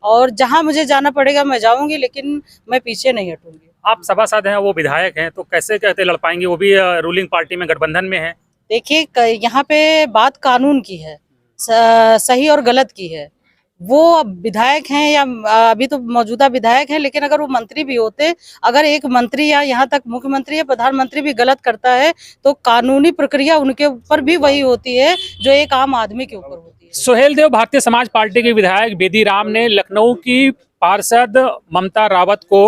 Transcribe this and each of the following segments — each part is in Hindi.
और जहां मुझे जाना पड़ेगा मैं जाऊंगी, लेकिन मैं पीछे नहीं हटूंगी। आप सभासद हैं, वो विधायक हैं, तो कैसे कहते लड़ पाएंगे? वो भी रूलिंग पार्टी में गठबंधन में है। देखिए, यहाँ पे बात कानून की है, सही और गलत की है। वो अब विधायक हैं या अभी तो मौजूदा विधायक हैं, लेकिन अगर वो मंत्री भी होते, अगर एक मंत्री या यहाँ तक मुख्यमंत्री या प्रधानमंत्री भी गलत करता है तो कानूनी प्रक्रिया उनके ऊपर भी वही होती है जो एक आम आदमी के ऊपर होती है। सुहेल देव भारतीय समाज पार्टी के विधायक बेदी राम ने लखनऊ की पार्षद ममता रावत को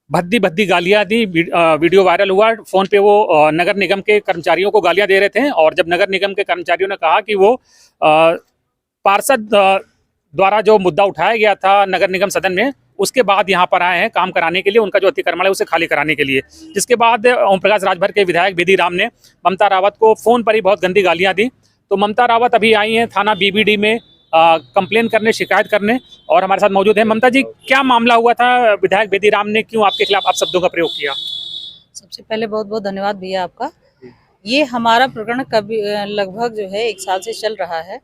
भद्दी भद्दी गालियां दी। वीडियो वायरल हुआ। फोन पे वो नगर निगम के कर्मचारियों को गालियां दे रहे थे, और जब नगर निगम के कर्मचारियों ने कहा कि वो पार्षद द्वारा जो मुद्दा उठाया गया था नगर निगम सदन में, उसके बाद यहाँ पर आए हैं काम कराने के लिए, उनका जो अतिक्रमण है उसे खाली कराने के लिए। जिसके बाद ओम प्रकाश राजभर के विधायक बेदी राम ने ममता रावत को फोन पर ही बहुत गंदी गालियां दी। तो ममता रावत अभी आई हैं थाना बीबीडी में कंप्लेन करने, शिकायत करने, और हमारे साथ मौजूद है। ममता जी, क्या मामला हुआ था? विधायक बेदी राम ने क्यों आपके खिलाफ आप शब्दों का प्रयोग किया? सबसे पहले बहुत बहुत धन्यवाद भैया आपका। ये हमारा प्रकरण कभी लगभग जो है 1 साल से चल रहा है।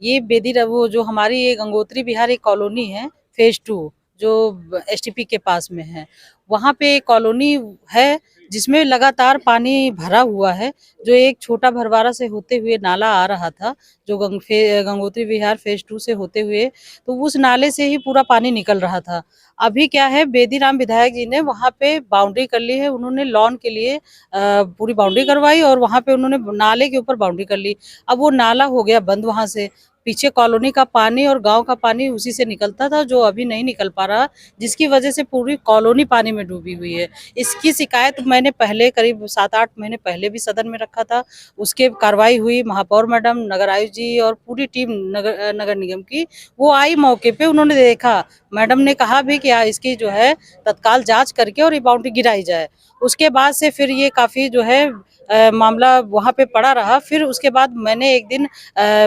ये वो जो हमारी ये गंगोत्री विहार एक कॉलोनी है, फेज 2 जो एसटीपी के पास में है, वहाँ पे एक कॉलोनी है जिसमें लगातार पानी भरा हुआ है। जो एक छोटा भरवारा से होते हुए नाला आ रहा था, जो गंगोत्री विहार फेज 2 से होते हुए, तो उस नाले से ही पूरा पानी निकल रहा था। अभी क्या है, बेदी राम विधायक जी ने वहाँ पे बाउंड्री कर ली है। उन्होंने लॉन के लिए पूरी बाउंड्री करवाई और वहाँ पे उन्होंने नाले के ऊपर बाउंड्री कर ली। अब वो नाला हो गया बंद, वहाँ से पीछे कॉलोनी का पानी और गांव का पानी उसी से निकलता था, जो अभी नहीं निकल पा रहा, जिसकी वजह से पूरी कॉलोनी पानी में डूबी हुई है। इसकी शिकायत मैंने पहले करीब 7-8 महीने पहले भी सदन में रखा था। उसके कार्रवाई हुई, महापौर मैडम, नगर आयुक्त जी और पूरी टीम नगर निगम की वो आई मौके पे। उन्होंने देखा, मैडम ने कहा भी कि इसकी जो है तत्काल जांच करके और ये बाउंड्री गिराई जाए। उसके बाद से फिर ये काफी जो है मामला वहाँ पे पड़ा रहा। फिर उसके बाद मैंने एक दिन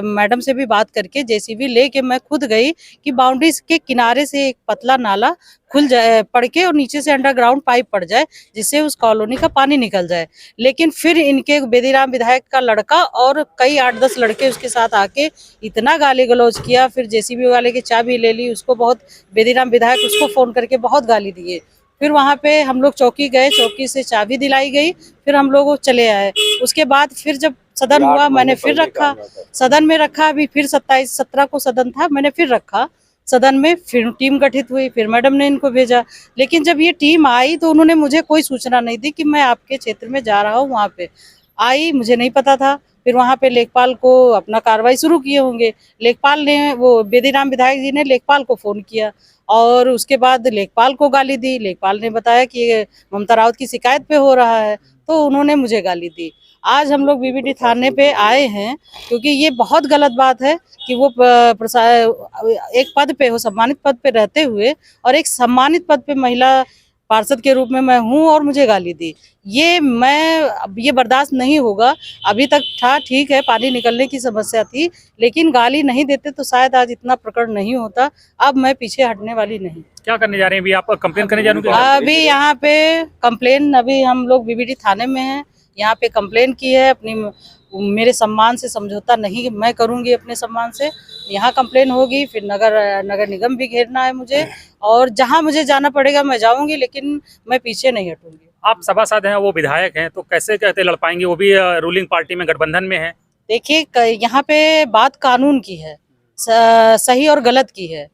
मैडम से भी बात करके जेसीबी लेके मैं खुद गई कि बाउंड्री के किनारे से एक पतला नाला खुल जाए, पड़ के, और नीचे से अंडरग्राउंड पाइप पड़ जाए, जिससे उस कॉलोनी का पानी निकल जाए। लेकिन फिर इनके बेदीराम विधायक का लड़का और कई 8-10 लड़के उसके साथ आके इतना गाली गलौज किया। फिर जेसीबी वाले की चाबी ले ली, उसको बहुत, बेदीराम विधायक उसको फोन करके बहुत गाली दिए। फिर वहाँ पे हम लोग चौकी गए, चौकी से चाबी दिलाई गई, फिर हम लोग चले आए। उसके बाद फिर जब सदन हुआ, मैंने फिर रखा, सदन में रखा। अभी फिर 27-17 को सदन था, मैंने फिर रखा सदन में। फिर टीम गठित हुई, फिर मैडम ने इनको भेजा। लेकिन जब ये टीम आई तो उन्होंने मुझे कोई सूचना नहीं दी कि मैं आपके क्षेत्र में जा रहा हूँ। वहाँ पे आई, मुझे नहीं पता था। फिर वहाँ पे लेखपाल को अपना कार्रवाई शुरू किए होंगे। लेखपाल ने, वो बेदीराम विधायक जी ने लेखपाल को फोन किया और उसके बाद लेखपाल को गाली दी। लेखपाल ने बताया कि ये ममता रावत की शिकायत पे हो रहा है, तो उन्होंने मुझे गाली दी। आज हम लोग बीबीडी थाने पे आए हैं क्योंकि ये बहुत गलत बात है कि वो एक पद पे हो, सम्मानित पद पे रहते हुए, और एक सम्मानित पद पे महिला पार्षद के रूप में मैं हूँ, और मुझे गाली दी। ये बर्दाश्त नहीं होगा। अभी तक था ठीक है, पानी निकलने की समस्या थी, लेकिन गाली नहीं देते तो शायद आज इतना प्रकरण नहीं होता। अब मैं पीछे हटने वाली नहीं। क्या करने जा रहे हैं अभी? आप कंप्लेन करने जा रहे हैं? अभी यहाँ पे कंप्लेन, अभी हम लोग बीबीडी थाने में हैं, यहाँ पे कंप्लेन की है। अपनी, मेरे सम्मान से समझौता नहीं मैं करूँगी, अपने सम्मान से यहाँ कंप्लेन होगी। फिर नगर निगम भी घेरना है मुझे, और जहाँ मुझे जाना पड़ेगा मैं जाऊँगी, लेकिन मैं पीछे नहीं हटूँगी। आप सभासद हैं, वो विधायक हैं, तो कैसे कहते लड़ पाएंगे? वो भी रूलिंग पार्टी में गठबंधन में है। देखिए, यहाँ पे बात कानून की है, सही और गलत की है।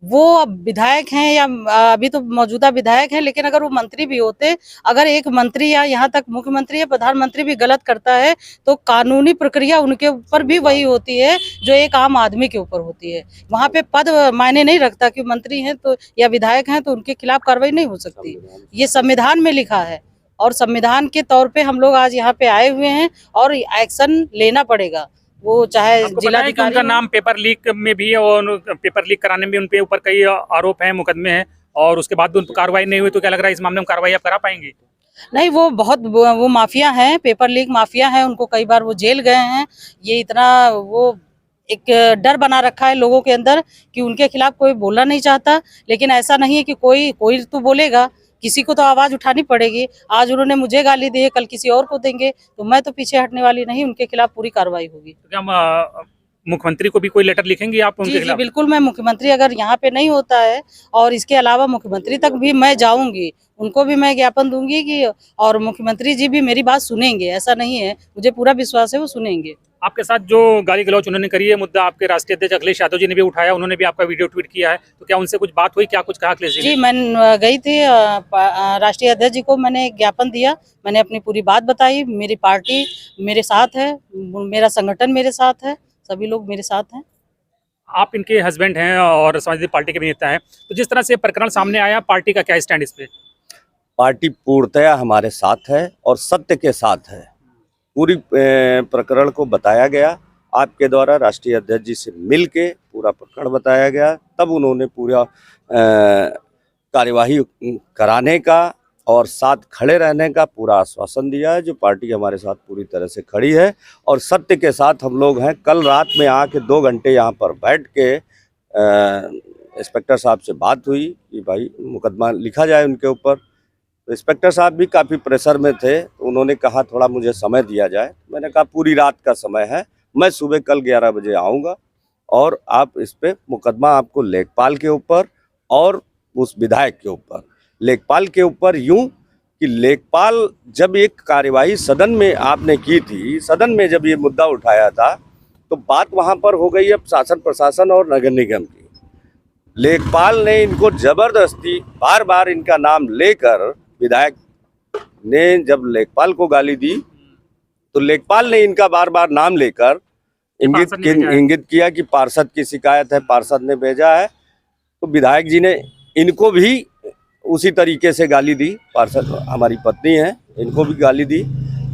वो अब विधायक हैं या अभी तो मौजूदा विधायक हैं, लेकिन अगर वो मंत्री भी होते, अगर एक मंत्री या यहाँ तक मुख्यमंत्री या प्रधानमंत्री भी गलत करता है तो कानूनी प्रक्रिया उनके ऊपर भी वही होती है जो एक आम आदमी के ऊपर होती है। वहाँ पे पद मायने नहीं रखता कि मंत्री हैं तो या विधायक हैं तो उनके खिलाफ कार्रवाई नहीं हो सकती। ये संविधान में लिखा है, और संविधान के तौर पे हम लोग आज यहाँ पे आए हुए हैं और एक्शन लेना पड़ेगा। वो चाहे जिलाधिकारी, उनका नाम पेपर लीक में भी है, और पेपर लीक कराने में उनके ऊपर कई आरोप हैं, मुकदमे हैं, और उसके बाद भी उन पर कार्रवाई नहीं हुई। तो क्या लग रहा है इस मामले में कार्रवाई आप करा पाएंगी? नहीं, वो माफिया हैं, पेपर लीक माफिया हैं। उनको कई बार वो जेल गए हैं। ये इतना वो एक डर बना रखा है लोगों के अंदर कि उनके खिलाफ कोई बोलना नहीं चाहता, लेकिन ऐसा नहीं है कि कोई तो बोलेगा, किसी को तो आवाज उठानी पड़ेगी। आज उन्होंने मुझे गाली दी है, कल किसी और को देंगे, तो मैं तो पीछे हटने वाली नहीं, उनके खिलाफ पूरी कार्रवाई होगी। तो क्या मुख्यमंत्री को भी कोई लेटर लिखेंगे आप उनके जी जी खिलाफ? बिल्कुल, मैं मुख्यमंत्री अगर यहाँ पे नहीं होता है और इसके अलावा मुख्यमंत्री तक भी मैं जाऊंगी, उनको भी मैं ज्ञापन दूंगी कि और मुख्यमंत्री जी भी मेरी बात सुनेंगे, ऐसा नहीं है, मुझे पूरा विश्वास है वो सुनेंगे। आपके साथ जो गाली गलौज उन्होंने करी है, मुद्दा आपके राष्ट्रीय अध्यक्ष अखिलेश यादव जी ने भी उठाया, उन्होंने भी आपका वीडियो ट्वीट किया है, तो क्या उनसे कुछ बात हुई, क्या कुछ कहा अखिलेश जी जी ने? मैं गई थी राष्ट्रीय अध्यक्ष जी को मैंने एक ज्ञापन दिया, मैंने अपनी पूरी बात बताई, मेरी पार्टी मेरे साथ है, मेरा संगठन मेरे साथ है, सभी लोग मेरे साथ हैं। आप इनके हस्बैंड हैं और समाजवादी पार्टी के भी नेता हैं, तो जिस तरह से प्रकरण सामने आया, पार्टी का क्या स्टैंड इस पे? पार्टी पूर्णतया हमारे साथ है और सत्य के साथ है। पूरी प्रकरण को बताया गया, आपके द्वारा राष्ट्रीय अध्यक्ष जी से मिल के पूरा प्रकरण बताया गया, तब उन्होंने पूरा कार्यवाही कराने का और साथ खड़े रहने का पूरा आश्वासन दिया है। जो पार्टी हमारे साथ पूरी तरह से खड़ी है और सत्य के साथ हम लोग हैं। कल रात में आके 2 घंटे यहाँ पर बैठ के इंस्पेक्टर साहब से बात हुई कि भाई मुकदमा लिखा जाए उनके ऊपर। तो इंस्पेक्टर साहब भी काफ़ी प्रेशर में थे, तो उन्होंने कहा थोड़ा मुझे समय दिया जाए। मैंने कहा पूरी रात का समय है, मैं सुबह कल 11 बजे आऊँगा और आप इस पे मुकदमा आपको लेखपाल के ऊपर और उस विधायक के ऊपर, लेखपाल के ऊपर यूं कि लेखपाल जब एक कार्यवाही सदन में आपने की थी, सदन में जब ये मुद्दा उठाया था, तो बात वहाँ पर हो गई अब शासन प्रशासन और नगर निगम की। लेखपाल ने इनको जबरदस्ती बार बार इनका नाम लेकर, विधायक ने जब लेखपाल को गाली दी तो लेखपाल ने इनका बार बार नाम लेकर इंगित किया कि पार्षद की शिकायत है, पार्षद ने भेजा है। तो विधायक जी ने इनको भी उसी तरीके से गाली दी। पार्षद हमारी पत्नी है, इनको भी गाली दी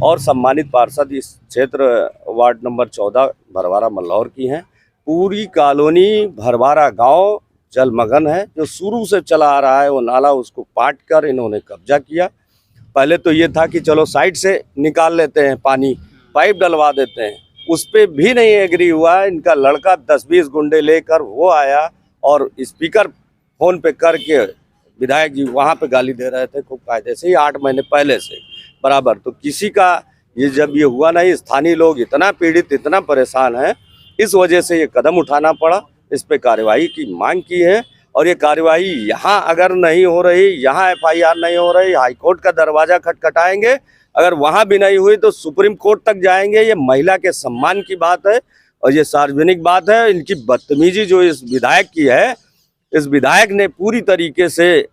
और सम्मानित पार्षद इस क्षेत्र वार्ड नंबर 14 भरवारा मल्लौर की हैं। पूरी कॉलोनी भरवारा गांव जलमग्न है। जो शुरू से चला आ रहा है वो नाला, उसको पाट कर इन्होंने कब्जा किया। पहले तो ये था कि चलो साइड से निकाल लेते हैं, पानी पाइप डलवा देते हैं, उस पर भी नहीं एग्री हुआ। इनका लड़का 10-20 गुंडे लेकर वो आया और स्पीकर फोन पे करके विधायक जी वहाँ पे गाली दे रहे थे खूब कायदे से ही 8 महीने पहले से बराबर। तो किसी का ये जब ये हुआ नहीं, स्थानीय लोग इतना पीड़ित, इतना परेशान हैं, इस वजह से ये कदम उठाना पड़ा। इस पे कार्यवाही की मांग की है और ये कार्यवाही यहाँ अगर नहीं हो रही, यहाँ FIR नहीं हो रही, हाईकोर्ट का दरवाजा खटखटाएंगे। अगर वहाँ भी नहीं हुई तो सुप्रीम कोर्ट तक जाएंगे। ये महिला के सम्मान की बात है और ये सार्वजनिक बात है। इनकी बदतमीजी जो इस विधायक की है, इस विधायक ने पूरी तरीके से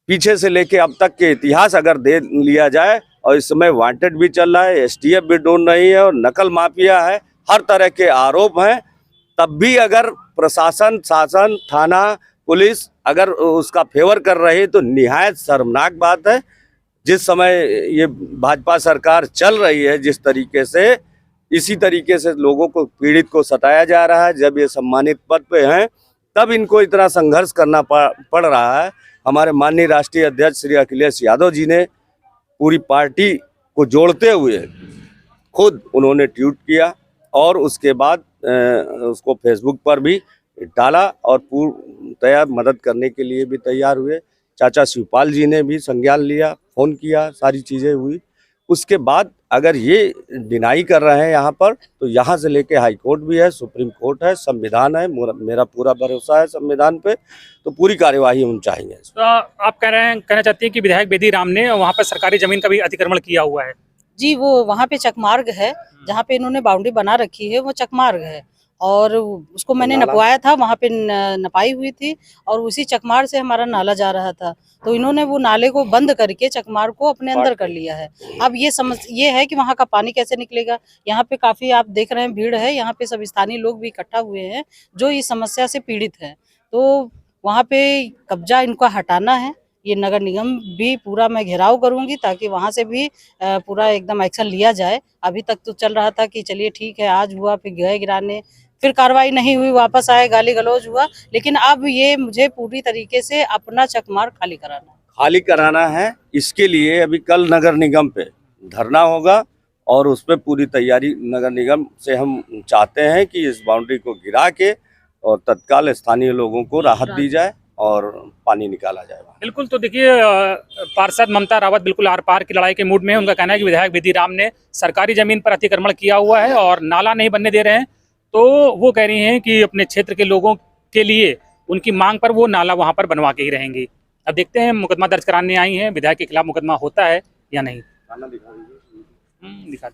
पीछे से लेके अब तक के इतिहास अगर दे लिया जाए, और इस समय वांटेड भी चल रहा है, STF भी ढूंढ रही है और नकल माफिया है, हर तरह के आरोप हैं। तब भी अगर प्रशासन, शासन, थाना, पुलिस अगर उसका फेवर कर रही तो निहायत शर्मनाक बात है। जिस समय ये भाजपा सरकार चल रही है, जिस तरीके से, इसी तरीके से लोगों को, पीड़ित को सताया जा रहा है। जब ये सम्मानित पद पे हैं तब इनको इतना संघर्ष करना पड़ रहा है। हमारे माननीय राष्ट्रीय अध्यक्ष श्री अखिलेश यादव जी ने पूरी पार्टी को जोड़ते हुए खुद उन्होंने ट्वीट किया और उसके बाद उसको फेसबुक पर भी डाला और पूर्णतया मदद करने के लिए भी तैयार हुए। चाचा शिवपाल जी ने भी संज्ञान लिया, फ़ोन किया, सारी चीज़ें हुई। उसके बाद अगर ये डिनाई कर रहे हैं यहाँ पर, तो यहाँ से लेके हाई कोर्ट भी है, सुप्रीम कोर्ट है, संविधान है। मेरा पूरा भरोसा है संविधान पे, तो पूरी कार्यवाही हम चाहेंगे। तो आप कहना चाहते हैं कि विधायक बेदी राम ने वहाँ पर सरकारी जमीन का भी अतिक्रमण किया हुआ है? जी, वो वहाँ पे चकमार्ग है, जहाँ पे इन्होंने बाउंड्री बना रखी है, वो चकमार्ग है और उसको मैंने नपवाया था, वहाँ पे नपाई हुई थी और उसी चकमार से हमारा नाला जा रहा था। तो इन्होंने वो नाले को बंद करके चकमार को अपने अंदर कर लिया है। अब ये है कि वहाँ का पानी कैसे निकलेगा। यहाँ पे काफी आप देख रहे हैं भीड़ है, यहाँ पे सब स्थानीय लोग भी इकट्ठा हुए हैं जो इस समस्या से पीड़ित है। तो वहाँ पे कब्जा इनको हटाना है। ये नगर निगम भी पूरा मैं घेराव करूंगी ताकि वहां से भी पूरा एकदम एक्शन लिया जाए। अभी तक तो चल रहा था कि चलिए ठीक है, आज हुआ, फिर गए गिराने, फिर कार्रवाई नहीं हुई, वापस आए, गाली गलौज हुआ। लेकिन अब ये मुझे पूरी तरीके से अपना चकमार खाली कराना है। इसके लिए अभी कल नगर निगम पे धरना होगा और उस पर पूरी तैयारी नगर निगम से हम चाहते हैं कि इस बाउंड्री को गिरा के और तत्काल स्थानीय लोगों को राहत दी जाए और पानी निकाला जाए। बिल्कुल। तो देखिए, पार्षद ममता रावत बिल्कुल आर पार की लड़ाई के मूड में। उनका कहना है कि विधायक बेदी राम ने सरकारी जमीन पर अतिक्रमण किया हुआ है और नाला नहीं बनने दे रहे हैं। तो वो कह रही हैं कि अपने क्षेत्र के लोगों के लिए उनकी मांग पर वो नाला वहां पर बनवा के ही रहेंगी। अब देखते हैं मुकदमा दर्ज कराने आई हैं, विधायक के खिलाफ मुकदमा होता है या नहीं। खाना दिखा दीजिए। दिखा